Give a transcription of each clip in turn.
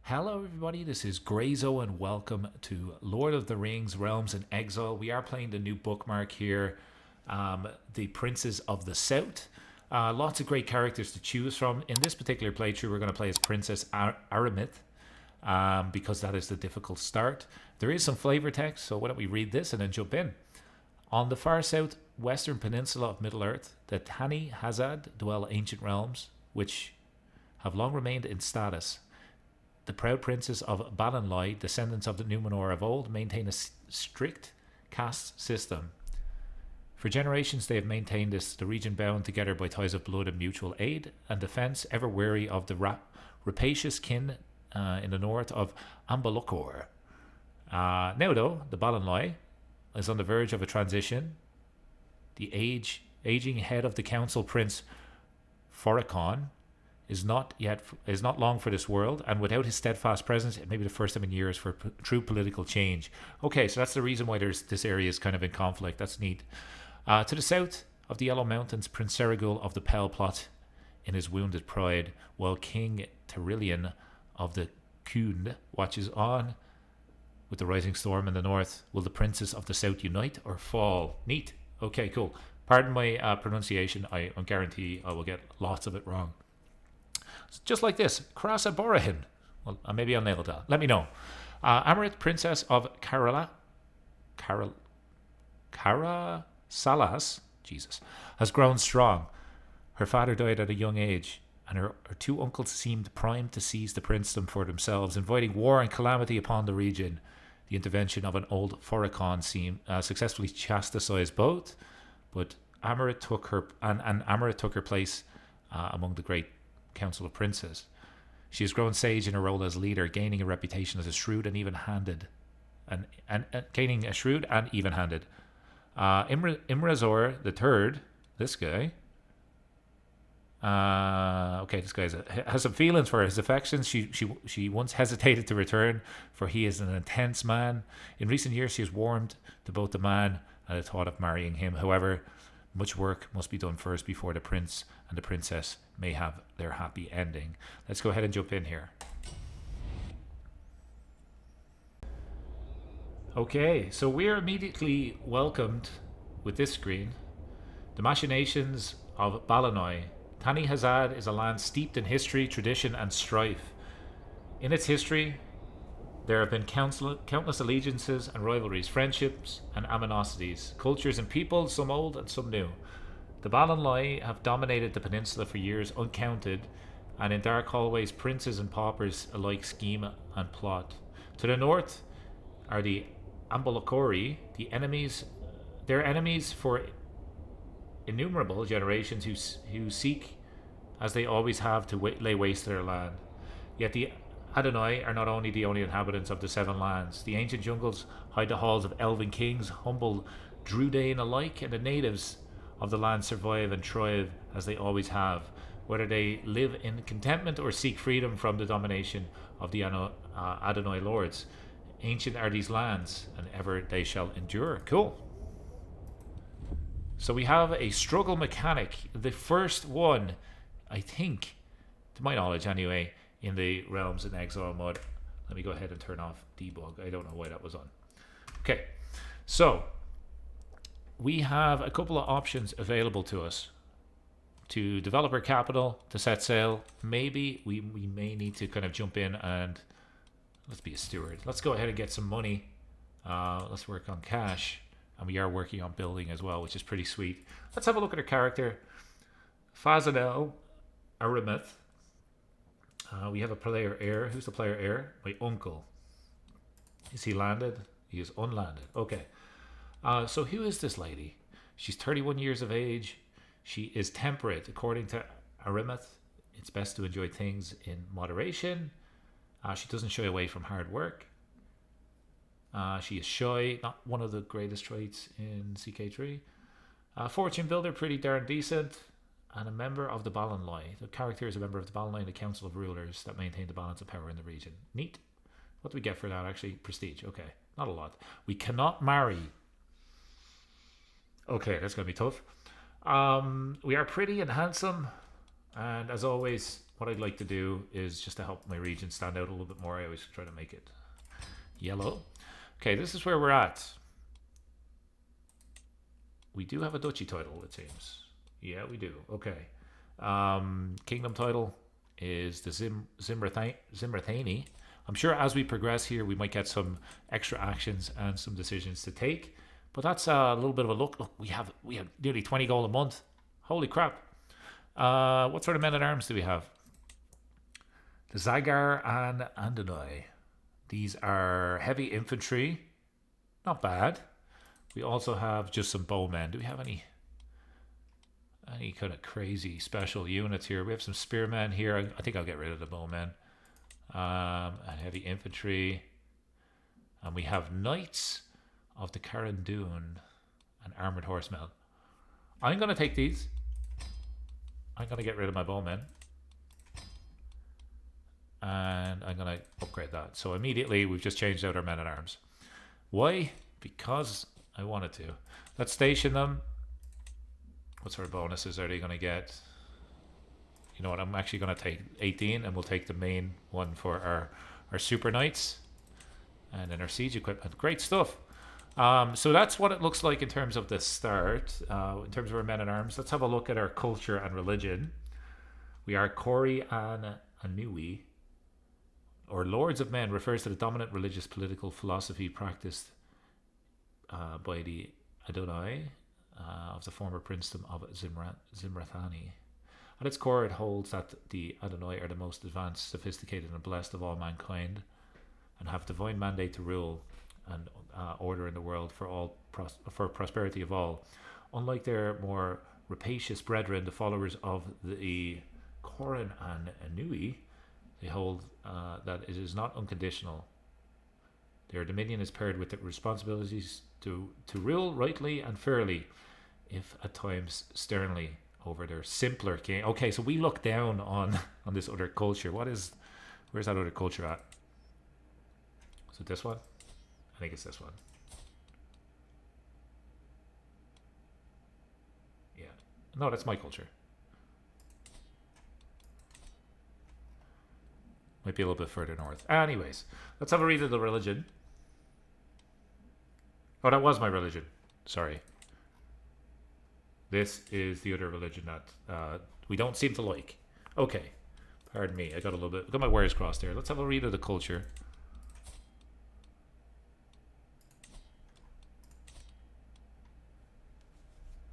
Hello everybody, this is Grayzo and welcome to Lord of the Rings Realms in Exile. We are playing the new bookmark here, the Princes of the South. Lots of great characters to choose from. In this particular playthrough we're going to play as Princess Amirith, because that is the difficult start. There is some flavor text, so why don't we read this and then jump in. On the far southwestern peninsula of Middle-earth, the Tani Hazad dwell ancient realms, which have long remained in status. The proud princes of Balonloi, descendants of the Numenor of old, maintain a strict caste system. For generations they have maintained this, the region bound together by ties of blood and mutual aid and defence, ever wary of the rapacious kin in the north of Ambalocor. Now though, the Balonloi is on the verge of a transition. The aging head of the council, Prince Foricon, is not long for this world, and without his steadfast presence, it may be the first time in years for true political change. Okay, so that's the reason why this area is kind of in conflict. That's neat. To the south of the Yellow Mountains, Prince Serigul of the Pell plot in his wounded pride, while King Terillion of the Kund watches on with the rising storm in the north. Will the princes of the south unite or fall? Neat. Okay, cool. Pardon my pronunciation. I guarantee I will get lots of it wrong. Just like this, Krasa Borahin. Well, maybe I'll nail that. Let me know. Amirith, Princess of Salas, Jesus, has grown strong. Her father died at a young age, and her two uncles seemed primed to seize the princedom for themselves, inviting war and calamity upon the region. The intervention of an old Foricon successfully chastised both, but Amirith took her place among the great Council of Princes. She has grown sage in her role as leader, gaining a reputation as a shrewd and even-handed, gaining a shrewd and even-handed. Imrazor the Third, this guy. This guy has some feelings for his affections. She once hesitated to return, for he is an intense man. In recent years, she has warmed to both the man and the thought of marrying him. However, much work must be done first before the prince and the princess may have their happy ending. Let's go ahead and jump in here. Okay, so we're immediately welcomed with this screen. The machinations of Balonloi. Tani Hazad is a land steeped in history, tradition, and strife. In its history, there have been countless allegiances and rivalries, friendships and animosities, cultures and peoples, some old and some new. The Balonloi have dominated the peninsula for years uncounted, and in dark hallways princes and paupers alike scheme and plot. To the north are the Ambalocori, their enemies for innumerable generations who seek, as they always have, to lay waste to their land. Yet the Adonai are not only the only inhabitants of the Seven Lands. The ancient jungles hide the halls of elven kings, humble Druidane alike, and the natives of the land survive and thrive as they always have, whether they live in contentment or seek freedom from the domination of the Adonai lords. Ancient are these lands, and ever they shall endure. Cool. So we have a struggle mechanic, the first one, I think, to my knowledge anyway, in the Realms in Exile mode. Let me go ahead and turn off debug. I don't know why that was on. Okay, so we have a couple of options available to us. To develop our capital, to set sail. Maybe we may need to kind of jump in and let's be a steward. Let's go ahead and get some money. Let's work on cash. And we are working on building as well, which is pretty sweet. Let's have a look at our character. Fazanel Aramith. We have a player heir. Who's the player heir? My uncle. Is he landed? He is unlanded. Okay. So who is this lady? She's 31 years of age. She is temperate. According to Aramith, it's best to enjoy things in moderation. She doesn't shy away from hard work. She is shy, not one of the greatest traits in CK3. Fortune builder, pretty darn decent. And a member of the Balonloi. The character is a member of the Balonloi and the Council of Rulers that maintain the balance of power in the region. Neat. What do we get for that, actually? Prestige. Okay, not a lot. We cannot marry. Okay, that's going to be tough. We are pretty and handsome. And as always, what I'd like to do is just to help my region stand out a little bit more. I always try to make it yellow. Okay, this is where we're at. We do have a duchy title, it seems. Yeah, we do. Okay. Kingdom title is the Zimrathani. I'm sure as we progress here, we might get some extra actions and some decisions to take. But that's a little bit of a look. Look, we have nearly 20 gold a month. Holy crap. What sort of men-at-arms do we have? The Zagar and Andonoi. These are heavy infantry. Not bad. We also have just some bowmen. Do we have any kind of crazy special units here? We have some spearmen here. I think I'll get rid of the bowmen. And heavy infantry. And we have knights of the Carandun and armored horsemen. I'm going to take these. I'm going to get rid of my bowmen. And I'm going to upgrade that. So immediately we've just changed out our men-at-arms. Why? Because I wanted to. Let's station them. What sort of bonuses are they going to get? You know what? I'm actually going to take 18 and we'll take the main one for our super knights. And then our siege equipment. Great stuff. So that's what it looks like in terms of the start. In terms of our men-at-arms. Let's have a look at our culture and religion. We are Kori and Anui. Or Lords of Men refers to the dominant religious political philosophy practiced by the Adonai of the former princedom of Zimrathani. At its core, it holds that the Adonai are the most advanced, sophisticated, and blessed of all mankind, and have divine mandate to rule and order in the world for prosperity of all. Unlike their more rapacious brethren, the followers of the Koran and Anui, they hold that it is not unconditional. Their dominion is paired with the responsibilities to rule rightly and fairly, if at times sternly, over their simpler king. Okay, so we look down on this other culture. Where's that other culture at? Is it this one? I think it's this one. Yeah. No, that's my culture. Might be a little bit further north. Anyways, let's have a read of the religion. Oh, that was my religion. Sorry. This is the other religion that we don't seem to like. Okay. Pardon me. I got my wires crossed there. Let's have a read of the culture.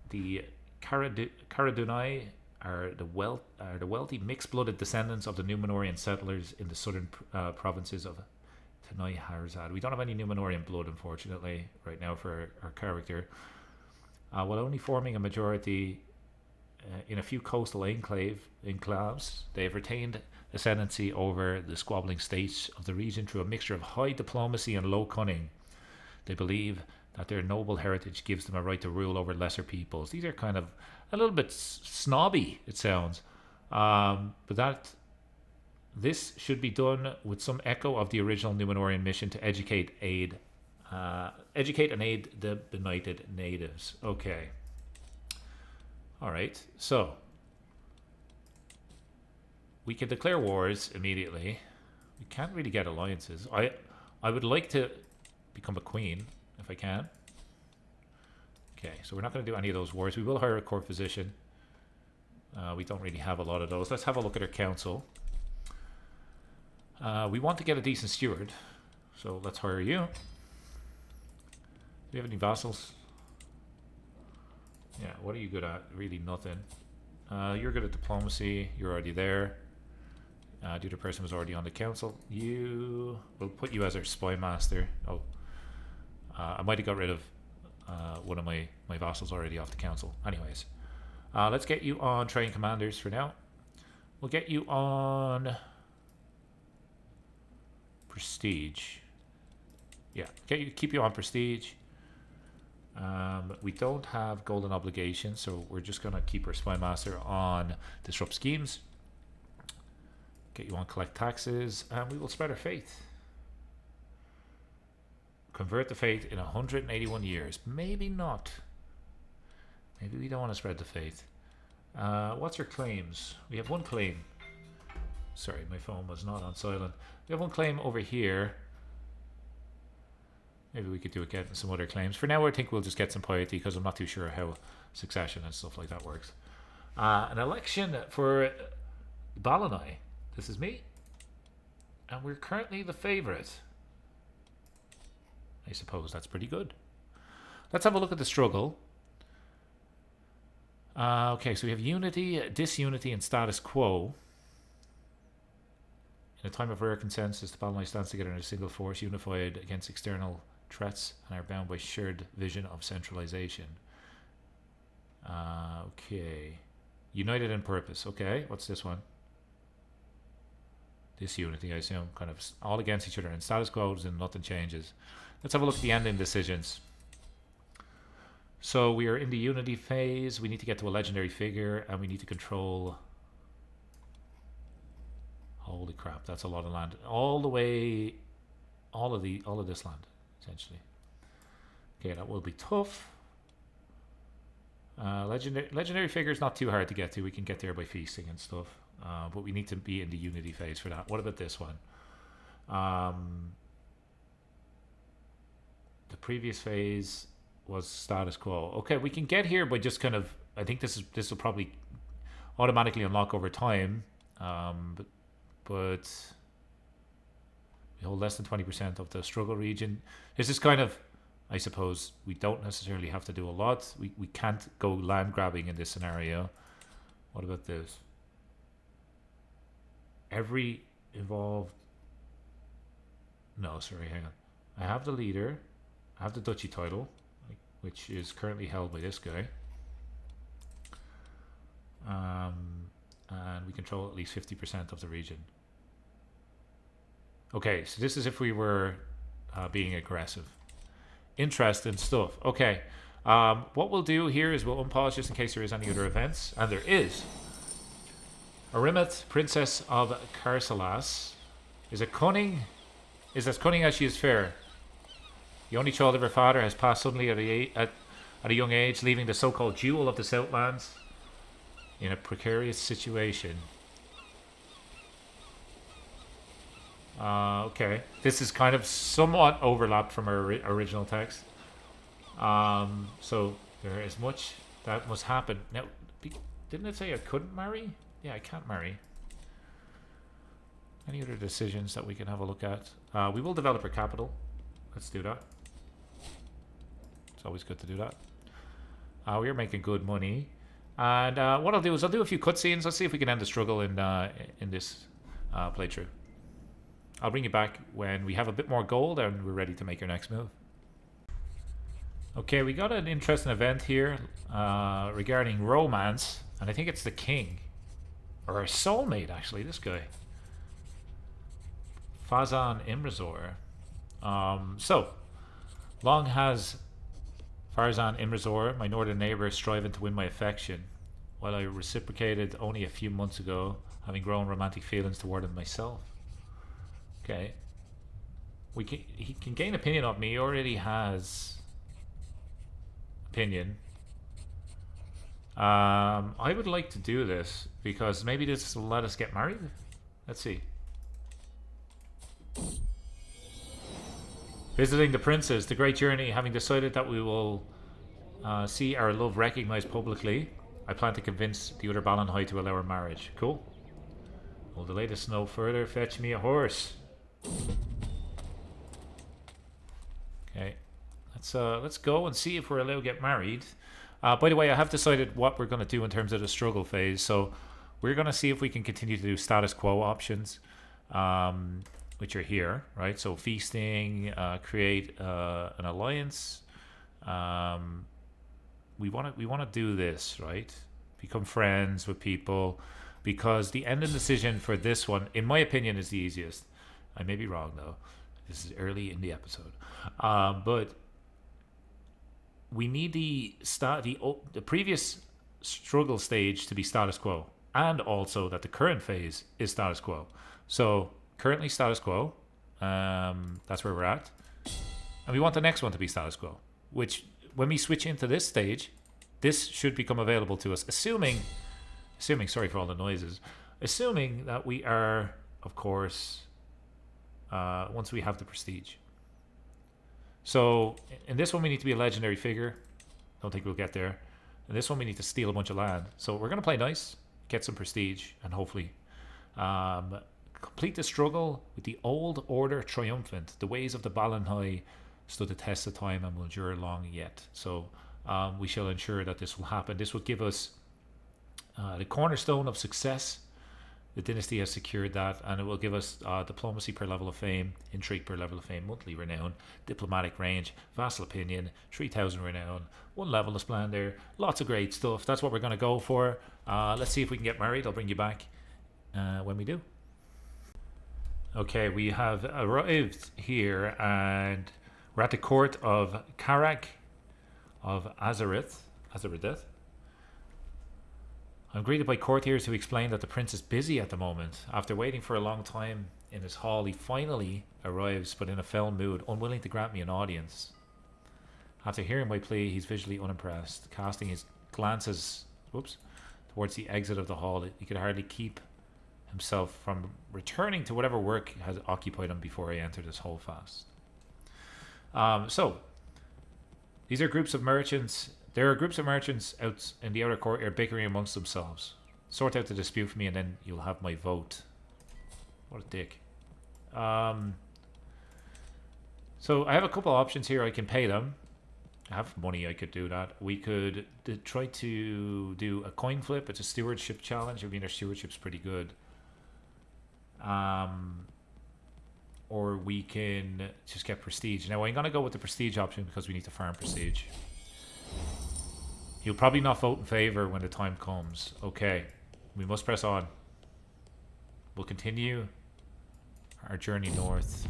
The Karadunai are the wealthy mixed-blooded descendants of the Numenorian settlers in the southern provinces of Tanoi Harzad. We don't have any Numenorian blood, unfortunately, right now for our character. While only forming a majority in a few coastal enclaves, they have retained ascendancy over the squabbling states of the region through a mixture of high diplomacy and low cunning. They believe that their noble heritage gives them a right to rule over lesser peoples. These are kind of a little bit snobby, it sounds. But this should be done with some echo of the original Numenorian mission to educate and aid the benighted natives. Okay. Alright, so we can declare wars immediately. We can't really get alliances. I would like to become a queen, if I can. Okay, so we're not going to do any of those wars. We will hire a court physician. We don't really have a lot of those. Let's have a look at our council. We want to get a decent steward, so let's hire you. Do you have any vassals? Yeah, what are you good at? Really nothing. You're good at diplomacy. You're already there. The other person was already on the council. We'll put you as our spy master. Oh, I might have got rid of one of my vassals already off the council. Anyways, let's get you on train commanders for now. We'll get you on prestige. Yeah, keep you on prestige. We don't have golden obligations, so we're just going to keep our spy master on disrupt schemes. Get you on collect taxes, and we will spread our faith. Convert the faith in 181 years. Maybe not. Maybe we don't want to spread the faith. What's your claims? We have one claim. Sorry, my phone was not on silent. We have one claim over here. Maybe we could do it getting some other claims. For now, I think we'll just get some piety because I'm not too sure how succession and stuff like that works. An election for Balanai. This is me. And we're currently the favorite. I suppose that's pretty good. Let's have a look at the struggle. Okay, so we have unity, disunity, and status quo. In a time of rare consensus, the Balanai stands together in a single force, unified against external threats, and are bound by shared vision of centralization. Okay. United in purpose. Okay, what's this one? Disunity, I assume. Kind of all against each other. And status quo and nothing changes. Let's have a look at the ending decisions. So we are in the unity phase. We need to get to a legendary figure, and we need to control... Holy crap, that's a lot of land. All the way... All of this land, essentially. Okay, that will be tough. Legendary figure is not too hard to get to. We can get there by feasting and stuff. But we need to be in the unity phase for that. What about this one? The previous phase was status quo. Okay, we can get here by just kind of... I think this will probably automatically unlock over time. But we hold less than 20% of the struggle region. This is kind of... I suppose we don't necessarily have to do a lot. We can't go land grabbing in this scenario. What about this? Every involved... No, sorry, hang on. I have the leader. I have the duchy title, which is currently held by this guy. And we control at least 50% of the region. Okay, so this is if we were being aggressive. Interest in stuff. Okay. What we'll do here is we'll unpause just in case there is any other events. And there is. Amirith, Princess of Karsalas, is as cunning as she is fair. The only child of her father has passed suddenly at a young age, leaving the so-called jewel of the Southlands in a precarious situation. Okay, this is kind of somewhat overlapped from our original text. So there is much that must happen. Now, didn't it say I couldn't marry? Yeah, I can't marry. Any other decisions that we can have a look at? We will develop our capital. Let's do that. It's always good to do that. We are making good money. And what I'll do is I'll do a few cutscenes. Let's see if we can end the struggle in this playthrough. I'll bring you back when we have a bit more gold and we're ready to make our next move. Okay, we got an interesting event here regarding romance. And I think it's the king. Or a soulmate, actually, this guy. Fazan Imrazor. So, long has Farzan Imrazor, my northern neighbour, striving to win my affection, while I reciprocated only a few months ago, having grown romantic feelings toward him myself. Okay. He can gain opinion of me. He already has opinion. I would like to do this because maybe this will let us get married. Let's see. Visiting the princes, the great journey. Having decided that we will see our love recognized publicly, I plan to convince the other Balanhai to allow our marriage. Cool. We'll delay this no further. Fetch me a horse. Okay, let's go and see if we're allowed to get married. By the way, I have decided what we're going to do in terms of the struggle phase. So we're going to see if we can continue to do status quo options, which are here, right? So feasting, create an alliance. We want to do this, right? Become friends with people, because the ending decision for this one, in my opinion, is the easiest. I may be wrong though. This is early in the episode, but we need the previous struggle stage to be status quo, and also that the current phase is status quo. So currently status quo, that's where we're at, and we want the next one to be status quo. Which, when we switch into this stage, this should become available to us, assuming sorry for all the noises. assuming that we are, of course, once we have the prestige. So in this one we need to be a legendary figure. Don't think we'll get there. In this one we need to steal a bunch of land. So we're going to play nice, get some prestige, and hopefully complete the struggle with the old order triumphant. The ways of the Balanhai stood the test of time and will endure long yet. So we shall ensure that this will happen. This will give us the cornerstone of success. The dynasty has secured that, and it will give us diplomacy per level of fame, intrigue per level of fame, monthly renown, diplomatic range, vassal opinion, 3,000 renown, 1 level of splendor, lots of great stuff. That's what we're going to go for. Let's see if we can get married. I'll bring you back when we do. Okay, we have arrived here, and we're at the court of Karak of Azarith. I'm greeted by courtiers who explain that the prince is busy at the moment. After waiting for a long time in his hall, he finally arrives, but in a fell mood, unwilling to grant me an audience. After hearing my plea, he's visually unimpressed, casting his glances towards the exit of the hall. He could hardly keep himself from returning to whatever work has occupied him before I entered his hall fast. So, these are groups of merchants. There are groups of merchants out in the outer courtyard bickering amongst themselves. Sort out the dispute for me and then you'll have my vote. What a dick. So I have a couple of options here. I can pay them. I have money, I could do that. We could try to do a coin flip. It's a stewardship challenge. I mean, their stewardship's pretty good. Or we can just get prestige. Now I'm going to go with the prestige option because we need to farm prestige. He'll probably not vote in favor when the time comes. Okay, we must press on. We'll continue our journey north.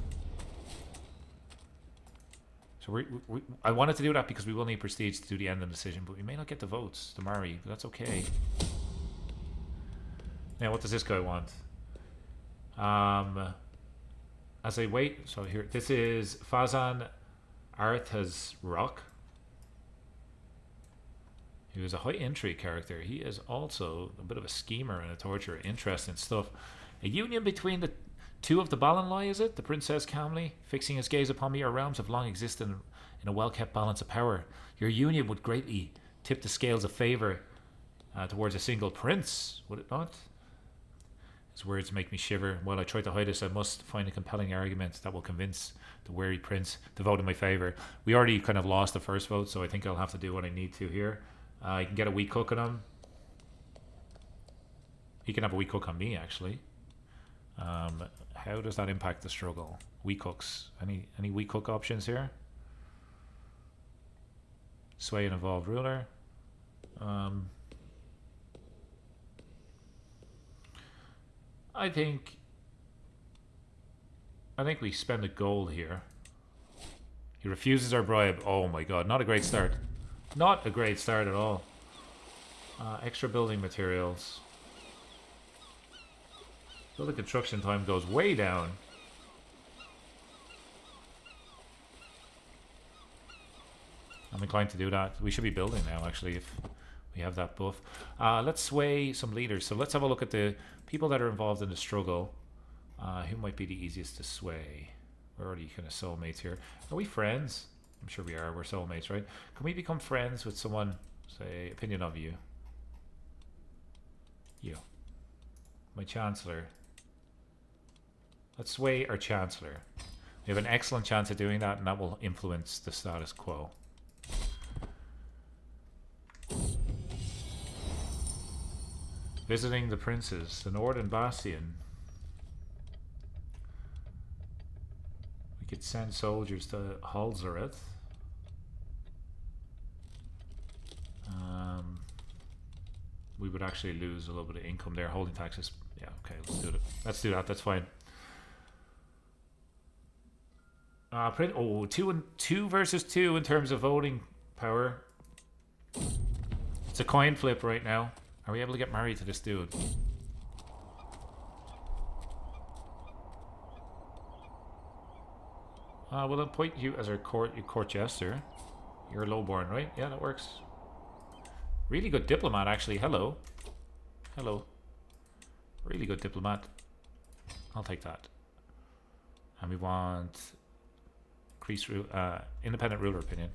So I wanted to do that because we will need prestige to do the ending decision, but we may not get the votes to marry, but that's okay. Now, what does this guy want? As I wait, so here, this is Fazan Artha's Rock. He was a high intrigue character. He is also a bit of a schemer and a torturer. Interesting stuff. A union between the two of the Balanlai, is it? The princess calmly, fixing his gaze upon me. Our realms have long existed in a well-kept balance of power. Your union would greatly tip the scales of favour towards a single prince, would it not? His words make me shiver. While I try to hide this, I must find a compelling argument that will convince the wary prince to vote in my favour. We already kind of lost the first vote, so I think I'll have to do what I need to here. I can get a weak hook on him. He can have a weak hook on me, actually. How does that impact the struggle? Weak hooks. Any weak hook options here? Sway an involved ruler. I think we spend the gold here. He refuses our bribe. Oh my god, not a great start. Not a great start at all. Extra building materials. Building construction time goes way down. I'm inclined to do that. We should be building now, actually, if we have that buff. Let's sway some leaders. So let's have a look at the people that are involved in the struggle. Who might be the easiest to sway? We're already kind of soulmates here. Are we friends? I'm sure we are. We're soulmates, right? Can we become friends with someone? Say, opinion of you. You. My chancellor. Let's sway our chancellor. We have an excellent chance of doing that, and that will influence the status quo. Visiting the princes, the Northern Bastion. We could send soldiers to Halzareth. We would actually lose a little bit of income there. Holding taxes. Yeah, okay, let's do it. Let's do that. That's fine. Two versus two in terms of voting power. It's a coin flip right now. Are we able to get married to this dude? We'll appoint you as our court jester. You're lowborn, right? Yeah, that works. Really good diplomat, actually. Hello. Hello. Really good diplomat. I'll take that. And we want independent ruler opinion.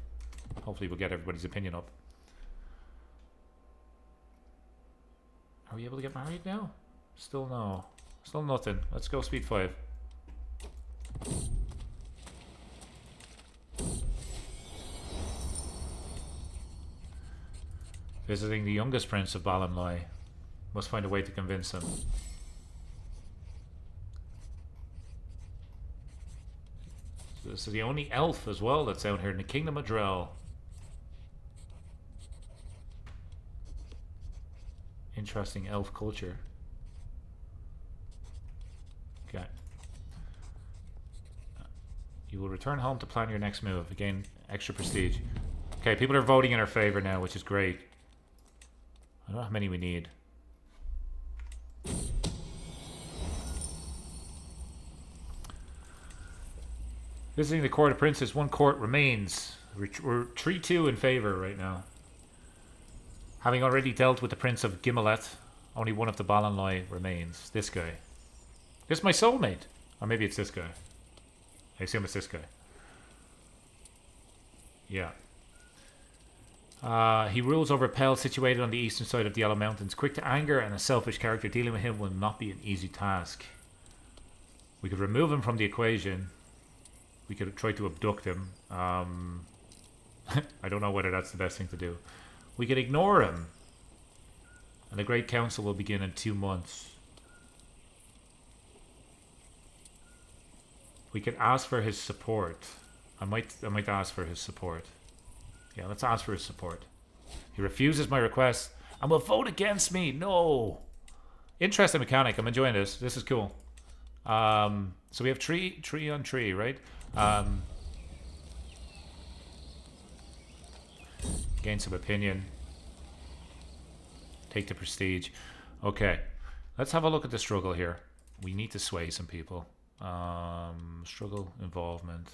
Hopefully we'll get everybody's opinion up. Are we able to get married now? Still no. Still nothing. Let's go speed 5. Visiting the youngest prince of Balonloy. Must find a way to convince him. So this is the only elf as well that's out here in the Kingdom of Drell. Interesting elf culture. Okay. You will return home to plan your next move. Again, extra prestige. Okay, people are voting in our favor now, which is great. I don't know how many we need. Visiting the court of princes. 1 court remains. We're 3-2 in favor right now. Having already dealt with the Prince of Gimelet, only one of the Balonloy remains. This guy. This is my soulmate. Or maybe it's this guy. I assume it's this guy. Yeah. He rules over Pell, situated on the eastern side of the Yellow Mountains. Quick to anger and a selfish character. Dealing with him will not be an easy task. We could remove him from the equation. We could try to abduct him. I don't know whether that's the best thing to do. We could ignore him. And the Great Council will begin in 2 months. We could ask for his support. I might ask for his support. Yeah, let's ask for his support. He refuses my request and will vote against me. No. Interesting mechanic. I'm enjoying this. This is cool. So we have 3 on 3, right? Gain some opinion. Take the prestige. Okay. Let's have a look at the struggle here. We need to sway some people. Struggle, involvement.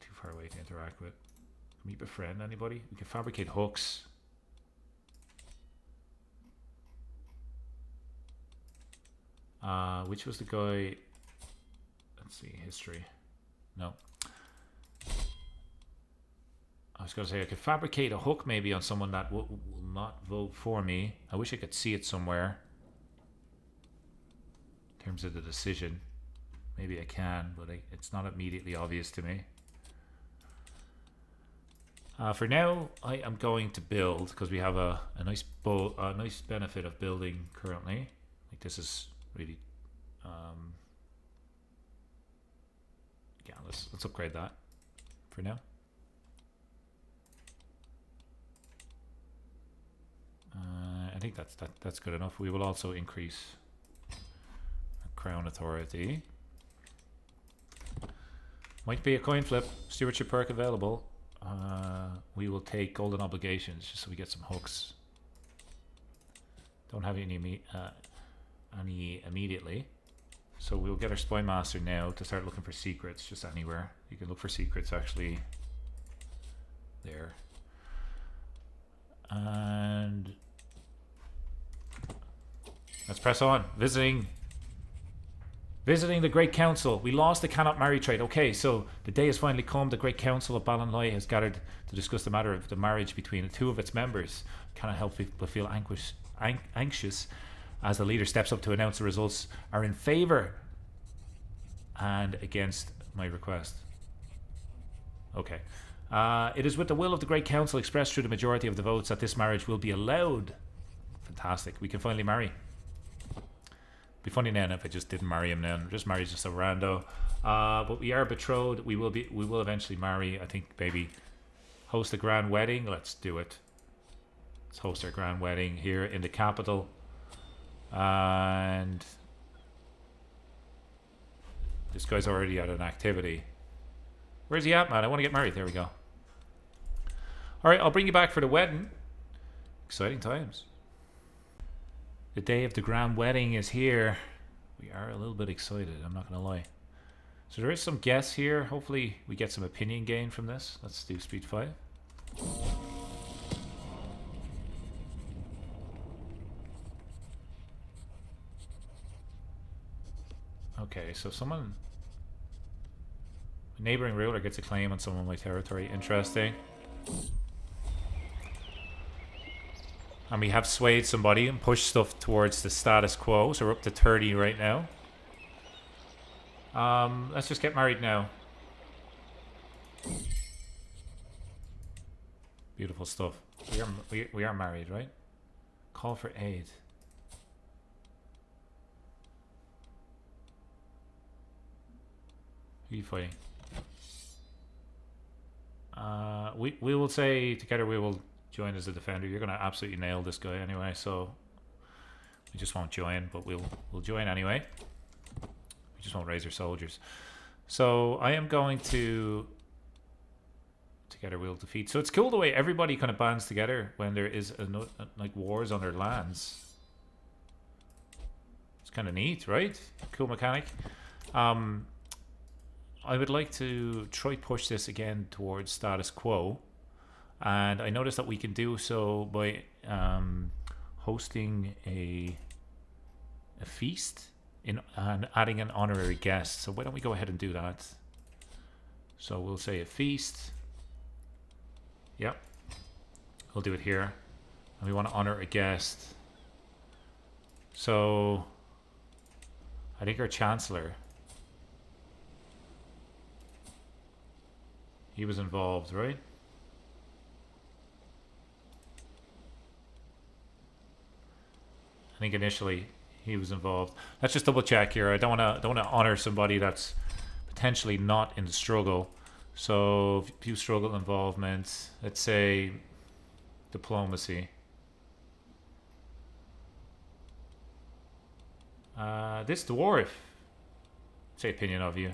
Too far away to interact with. Can we befriend anybody? We can fabricate hooks. Which was the guy? Let's see, history. No. I was going to say I could fabricate a hook maybe on someone that will not vote for me. I wish I could see it somewhere. In terms of the decision. Maybe I can, but it's not immediately obvious to me. For now, I am going to build, because we have a nice benefit of building currently. Like this is really... yeah, let's upgrade that for now. I think that's good enough. We will also increase our crown authority. Might be a coin flip. Stewardship perk available. We will take golden obligations just so we get some hooks. Don't have any immediately. So we'll get our spy master now to start looking for secrets just anywhere. You can look for secrets actually there. And let's press on. Visiting the Great Council. We lost the cannot marry trait. Okay, so the day has finally come. The Great Council of Balonloy has gathered to discuss the matter of the marriage between 2 of its members. Cannot help but feel anxious as the leader steps up to announce the results are in favor and against my request. Okay. It is with the will of the Great Council expressed through the majority of the votes that this marriage will be allowed. Fantastic. We can finally marry. Be funny now if I just didn't marry him now. Just marry just a rando. But we are betrothed. We will eventually marry. I think maybe host a grand wedding. Let's do it. Let's host our grand wedding here in the capital. And this guy's already at an activity. Where's he at, man? I want to get married. There we go. Alright, I'll bring you back for the wedding. Exciting times. The day of the grand wedding is here. We are a little bit excited, I'm not going to lie. So there is some guess here. Hopefully we get some opinion gain from this. Let's do speed 5. Okay, so someone... A neighboring ruler gets a claim on some of my territory. Interesting. And we have swayed somebody and pushed stuff towards the status quo. So we're up to 30 right now. Let's just get married now. Beautiful stuff. We are married, right? Call for aid. Who are you fighting? We will say together we will join as a defender. You're gonna absolutely nail this guy anyway, so we just won't join, but we'll join anyway. We just won't raise our soldiers. So I am going to together we'll defeat. So it's cool the way everybody kind of bands together when there is like wars on their lands. It's kind of neat, right? Cool mechanic. I would like to try push this again towards status quo, and I noticed that we can do so by hosting a feast and adding an honorary guest. So why don't we go ahead and do that? So we'll say a feast. Yep, we'll do it here, and we want to honor a guest. So I think our chancellor, he was involved, right? I think initially he was involved. Let's just double check here. I don't want to honor somebody that's potentially not in the struggle. So few struggle involvement. Let's say diplomacy. This dwarf. Say opinion of you.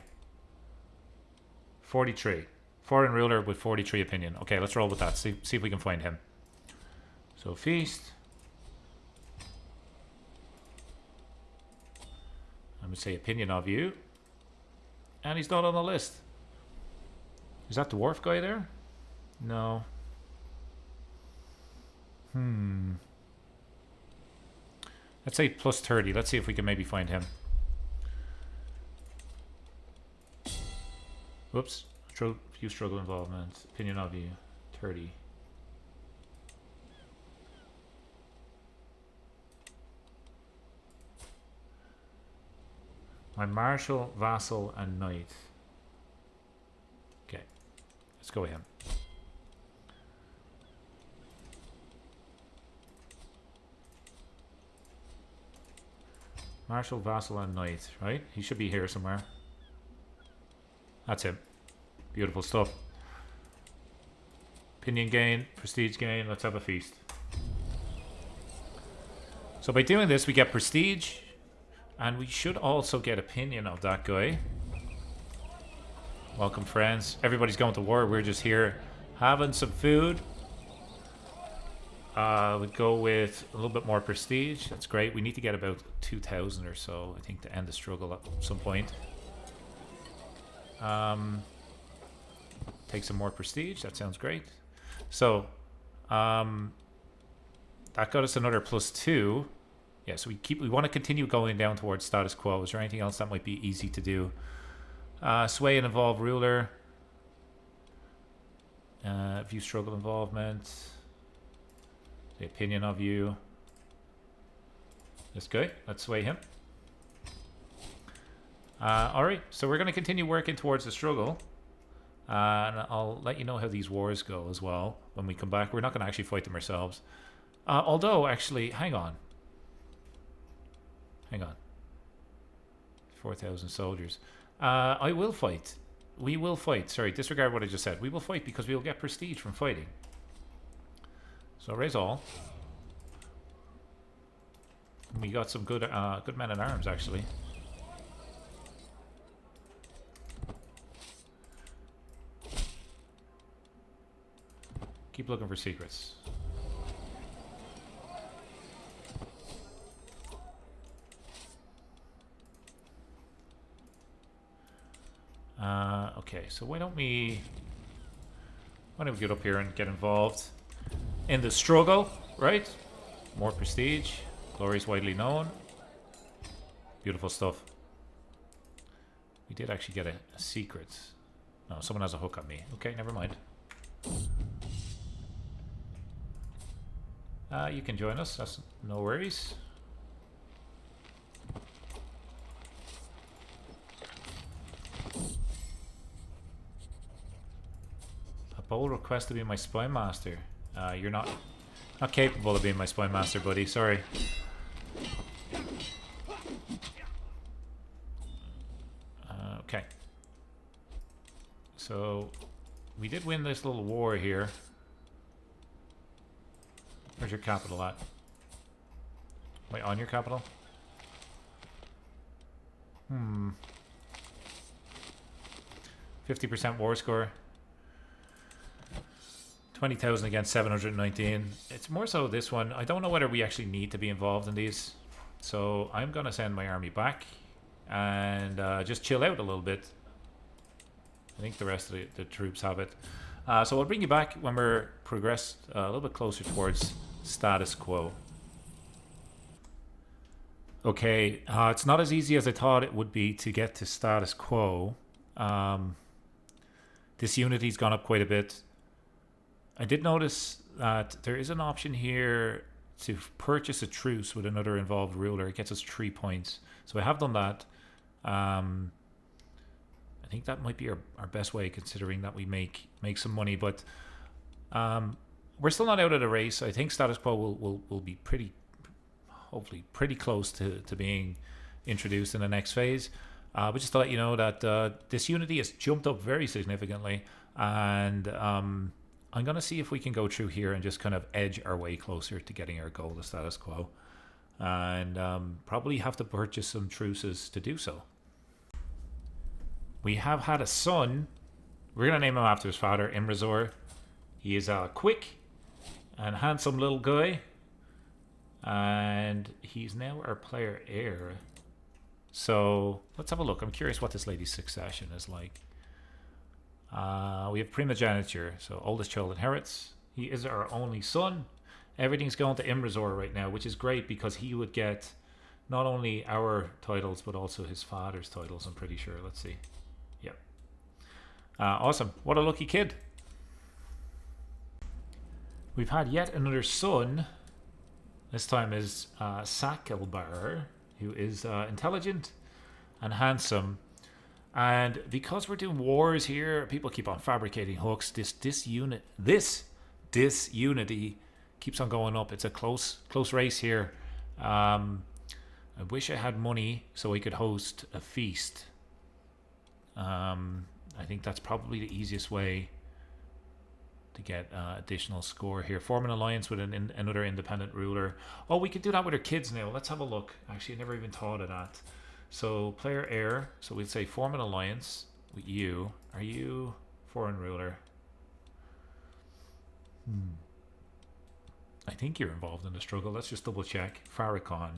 43. Foreign ruler with 43 opinion. Okay, let's roll with that. See if we can find him. So feast. I'm gonna say opinion of you. And he's not on the list. Is that the dwarf guy there? No. Let's say plus 30. Let's see if we can maybe find him. Whoops. Few struggle involvement. Opinion of you. 30. My marshal, vassal, and knight. Okay. Let's go with him. Marshal, vassal, and knight, right? He should be here somewhere. That's him. Beautiful stuff. Opinion gain, prestige gain. Let's have a feast. So by doing this, we get prestige. And we should also get opinion of that guy. Welcome, friends. Everybody's going to war. We're just here having some food. We'd go with a little bit more prestige. That's great. We need to get about 2,000 or so, I think, to end the struggle at some point. Take some more prestige. That sounds great. So, that got us another +2. Yeah, so we want to continue going down towards status quo. Is there anything else that might be easy to do? Sway and involve ruler. View struggle involvement. The opinion of you. This guy. Let's sway him. Alright, so we're going to continue working towards the struggle. And I'll let you know how these wars go as well when we come back. We're not going to actually fight them ourselves. Although, actually, hang on. Hang on. 4,000 soldiers. I will fight. We will fight. Sorry, disregard what I just said. We will fight because we will get prestige from fighting. So raise all. We got some good men at arms, actually. Keep looking for secrets. Okay, so why don't we get up here and get involved in the struggle, right? More prestige. Glory is widely known. Beautiful stuff. We did actually get a secret. No, someone has a hook on me. Okay, never mind. You can join us. That's no worries. A bold request to be my spy master. You're not capable of being my spy master, buddy. Sorry. Okay. So we did win this little war here. Where's your capital at? Wait, on your capital? 50% war score. 20,000 against 719. It's more so this one. I don't know whether we actually need to be involved in these. So I'm going to send my army back and just chill out a little bit. I think the rest of the troops have it. So I'll bring you back when we're progressed a little bit closer towards status quo. Okay, it's not as easy as I thought it would be to get to status quo. This unity's gone up quite a bit. I did notice that there is an option here to purchase a truce with another involved ruler. It gets us 3 points. So I have done that. I think that might be our best way, considering that we make some money. But we're still not out of the race. I think status quo will be hopefully pretty close to being introduced in the next phase. But just to let you know that this unity has jumped up very significantly, and I'm going to see if we can go through here and just kind of edge our way closer to getting our goal to status quo, and probably have to purchase some truces to do so. We have had a son. We're going to name him after his father, Imrazor. He is a quick and handsome little guy, and he's now our player heir. So let's have a look. I'm curious what this lady's succession is like. We have primogeniture, so oldest child inherits. He is our only son. Everything's going to Imrazor right now, which is great because he would get not only our titles but also his father's titles, I'm pretty sure. Let's see. Yep. Awesome. What a lucky kid. We've had yet another son. This time is Sakelbar, who is intelligent and handsome. And because we're doing wars here, people keep on fabricating hooks. This unity keeps on going up. It's a close race here. I wish I had money so I could host a feast. I think that's probably the easiest way to get additional score here. Form an alliance with another independent ruler. Oh, we could do that with our kids now. Let's have a look. Actually, I never even thought of that. So player heir. So we'd say form an alliance with you. Are you foreign ruler? I think you're involved in the struggle. Let's just double check. Farrakhan.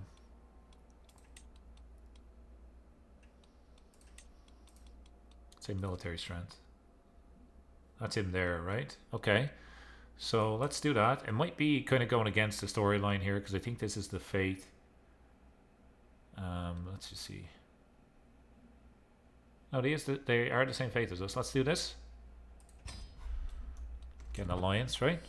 Say military strength. That's him there, right? Okay. So let's do that. It might be kind of going against the storyline here because I think this is the fate. Let's just see. No, they are the same fate as us. Let's do this. Get an alliance, right?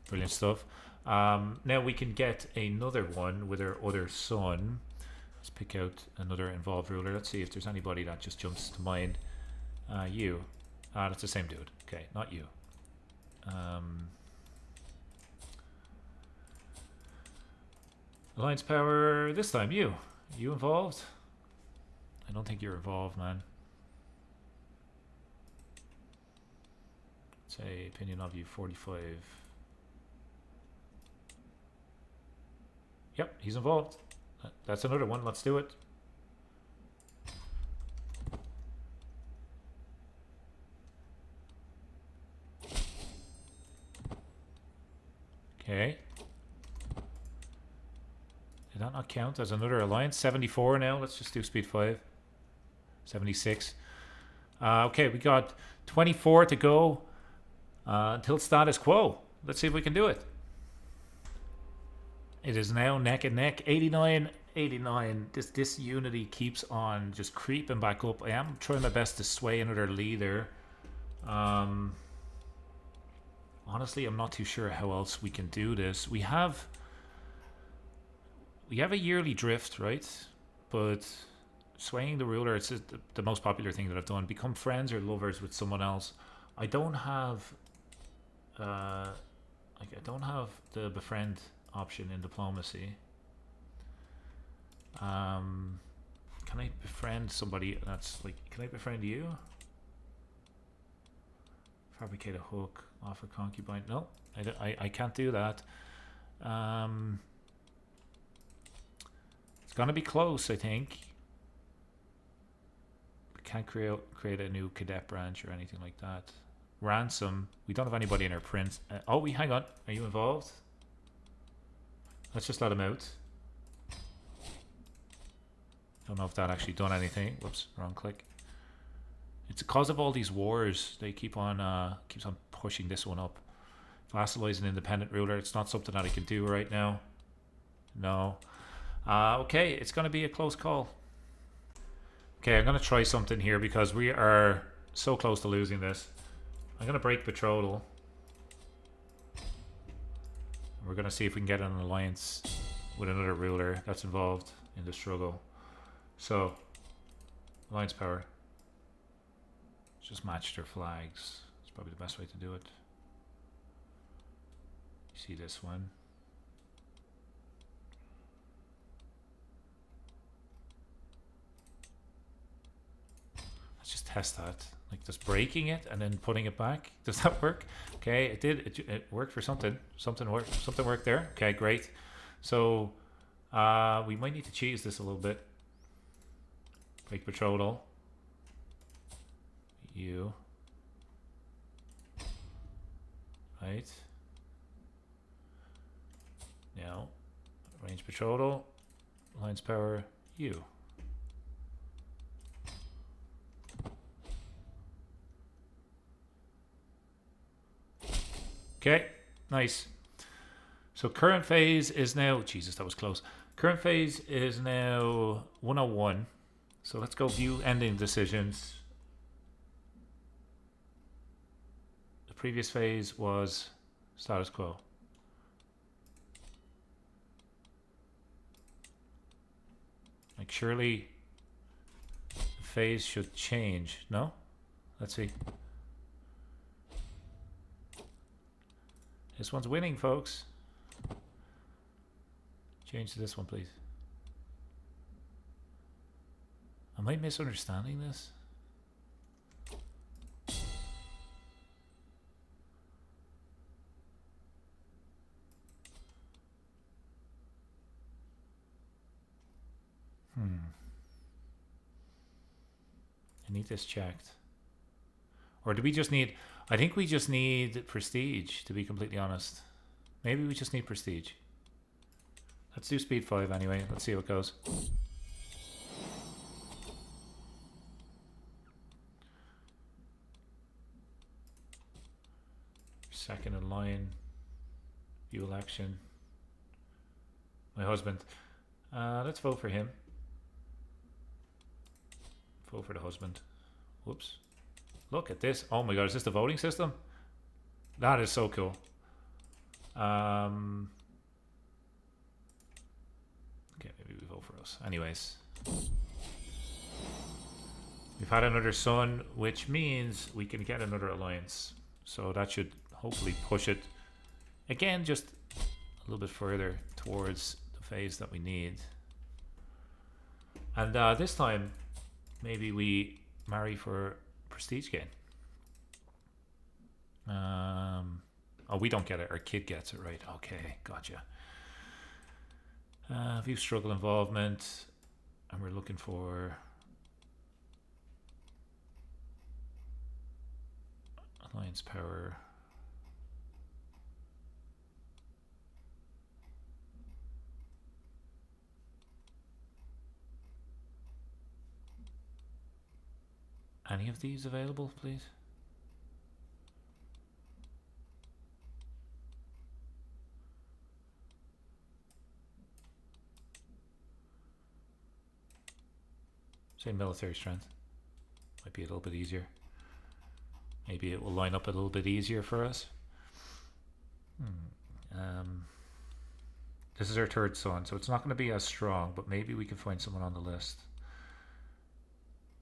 Brilliant stuff. Now we can get another one with our other son. Let's pick out another involved ruler. Let's see if there's anybody that just jumps to mind. You. That's the same dude. Okay, not you. Alliance power this time. You involved? I don't think you're involved, man. Say opinion of you 45. Yep, he's involved. That's another one. Let's do it. Okay. Did that not count as another alliance? 74 now. Let's just do speed 5. 76. Okay, we got 24 to go until status quo. Let's see if we can do it. It is now neck and neck. 89 89. This unity keeps on just creeping back up. I am trying my best to sway another leader. Honestly, I'm not too sure how else we can do this. We have a yearly drift, right? But swaying the ruler, it's the most popular thing that I've done. Become friends or lovers with someone else. I don't have I don't have the befriend option in diplomacy. Can I befriend somebody that's like, can I befriend you? Fabricate a hook, offer concubine. No, I can't do that. It's gonna be close, I think. We can't create a new cadet branch or anything like that. Ransom. We don't have anybody in our prince. Oh, hang on. Are you involved? Let's just let him out. Don't know if that actually done anything. Whoops, wrong click. It's because of all these wars. They keeps on pushing this one up. Vassalize an independent ruler. It's not something that I can do right now. No. Okay, it's going to be a close call. Okay, I'm going to try something here because we are so close to losing this. I'm going to break betrothal. We're going to see if we can get an alliance with another ruler that's involved in the struggle. So, alliance power. Just match their flags. It's probably the best way to do it. You see this one. Let's just test that. Like just breaking it and then putting it back. Does that work? Okay, it did. It worked for something. Something worked. Something worked there. Okay, great. So we might need to cheese this a little bit. Break betrothal. You. Right. Now, range betrothal. Alliance power. You. Okay, nice. So current phase is now, Jesus, that was close. Current phase is now 101. So let's go view ending decisions. The previous phase was status quo. Like surely the phase should change, no? Let's see. This one's winning, folks. Change to this one, please. Am I misunderstanding this? I need this checked. Or do we just need... I think we just need prestige, to be completely honest. Maybe we just need prestige. Let's do speed 5 anyway. Let's see how it goes. Second in line. View election. My husband. Let's vote for him. Vote for the husband. Whoops. Look at this. Oh my god, is this the voting system? That is so cool. Okay, maybe we vote for us. Anyways. We've had another son, which means we can get another alliance. So that should hopefully push it, again, just a little bit further towards the phase that we need. And this time, maybe we marry for prestige gain. Oh, we don't get it. Our kid gets it, right? Okay, gotcha. View struggle involvement, and we're looking for alliance power. Any of these available, please? Say military strength. Might be a little bit easier. Maybe it will line up a little bit easier for us. This is our third son, so it's not going to be as strong, but maybe we can find someone on the list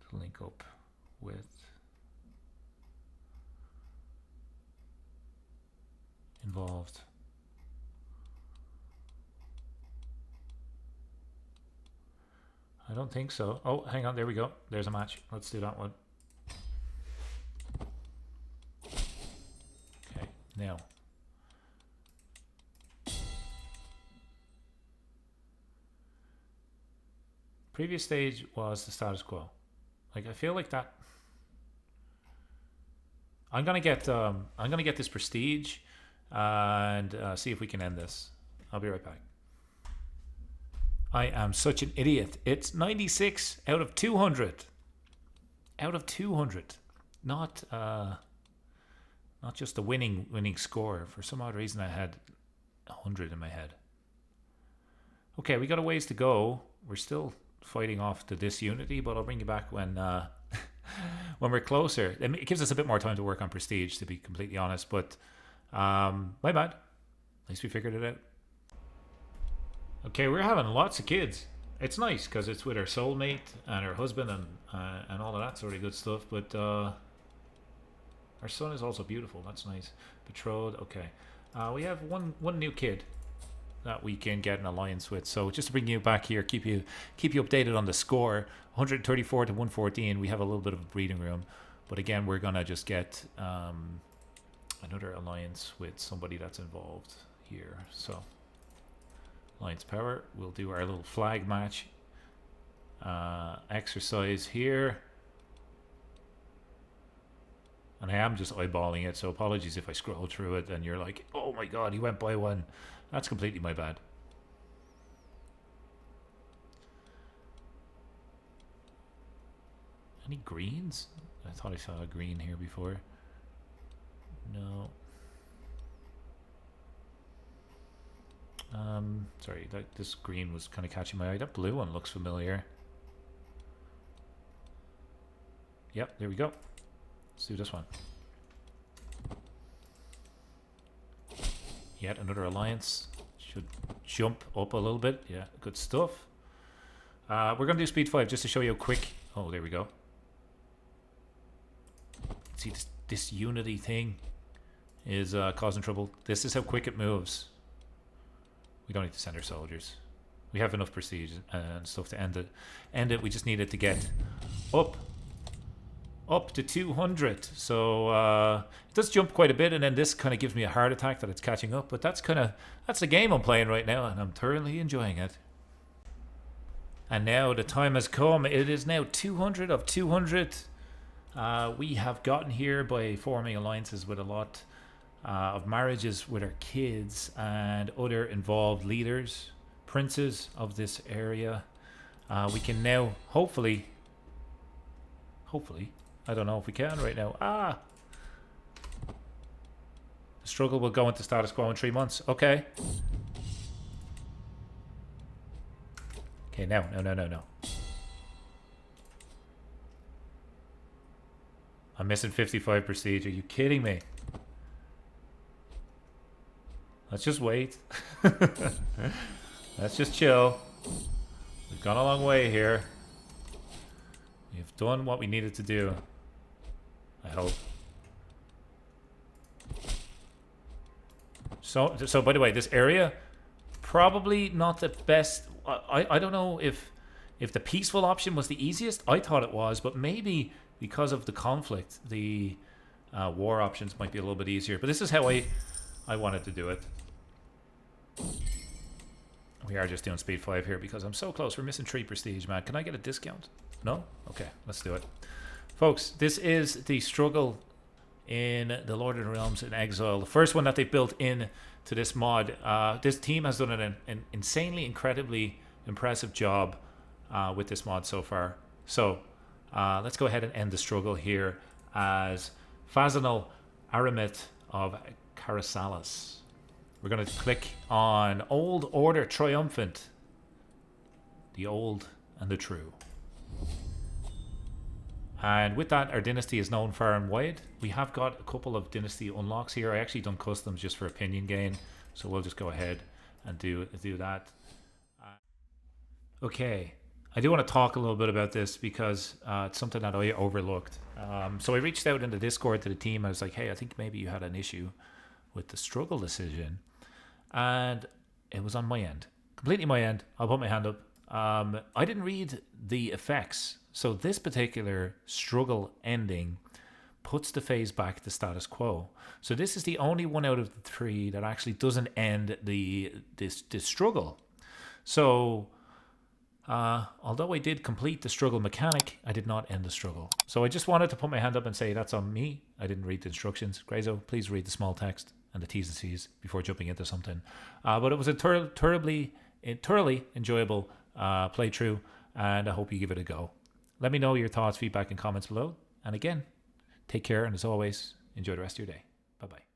to link up with. Involved. I don't think so. Oh, hang on, there we go. There's a match. Let's do that one. Okay, now. Previous stage was the status quo. Like, I feel like that. I'm gonna get this prestige and see if we can end this. I'll be right back. I am such an idiot. It's 96 out of 200. Out of 200. Not just the winning score. For some odd reason I had 100 in my head. Okay, we got a ways to go. We're still fighting off the disunity, but I'll bring you back when when we're closer. It gives us a bit more time to work on prestige, to be completely honest, but my bad. At least we figured it out. Okay, we're having lots of kids. It's nice because it's with our soulmate and our husband and all of that sort of good stuff, but our son is also beautiful. That's nice. Betrothed. Okay, we have one new kid that we can get an alliance with. So just to bring you back here, keep you updated on the score. 134 to 114. We have a little bit of a breathing room, but again, we're gonna just get another alliance with somebody that's involved here. So alliance power. We'll do our little flag match exercise here. And I am just eyeballing it, so apologies if I scroll through it and you're like, oh my god, he went by one. That's completely my bad. Any greens? I thought I saw a green here before. No. Sorry, this green was kind of catching my eye. That blue one looks familiar. Yep, there we go. Let's do this one. Yet another alliance. Should jump up a little bit. Yeah, good stuff. We're going to do speed 5 just to show you how quick. Oh, there we go. See, this unity thing is causing trouble. This is how quick it moves. We don't need to send our soldiers. We have enough prestige and stuff to end it. We just need it to get up to 200. So it does jump quite a bit, and then this kind of gives me a heart attack that it's catching up. But that's the game I'm playing right now, and I'm thoroughly enjoying it. And now the time has come. It is now 200 of 200. We have gotten here by forming alliances with a lot of marriages with our kids and other involved leaders, princes of this area. We can now hopefully, I don't know if we can right now. The struggle will go into status quo in 3 months. Okay. Okay, no. I'm missing 55 prestige. Are you kidding me? Let's just wait. Let's just chill. We've gone a long way here. We've done what we needed to do. I hope. So by the way, this area probably not the best. I don't know if the peaceful option was the easiest. I thought it was, but maybe because of the conflict, the war options might be a little bit easier. But this is how I wanted to do it. We are just doing speed 5 here because I'm so close. We're missing 3 prestige, man. Can I get a discount? No? Okay, let's do it. Folks, this is the struggle in the Lord of the Realms in Exile. The first one that they've built in to this mod. This team has done an insanely, incredibly impressive job with this mod so far. So let's go ahead and end the struggle here as Fazanal Aramith of Carasalis. We're going to click on Old Order Triumphant. The old and the true. And with that, our dynasty is known far and wide. We have got a couple of dynasty unlocks here. I actually done customs just for opinion gain, so we'll just go ahead and do that. Okay, I do want to talk a little bit about this because it's something that I overlooked. So I reached out in the Discord to the team. I was like, hey, I think maybe you had an issue with the struggle decision, and it was on my end, completely my end. I'll put my hand up. I didn't read the effects. So this particular struggle ending puts the phase back to status quo. So this is the only one out of the three that actually doesn't end this struggle. So although I did complete the struggle mechanic, I did not end the struggle. So I just wanted to put my hand up and say that's on me. I didn't read the instructions. Grayzo, please read the small text and the T's and C's before jumping into something. But it was a thoroughly enjoyable playthrough, and I hope you give it a go. Let me know your thoughts, feedback, and comments below. And again, take care, and as always, enjoy the rest of your day. Bye-bye.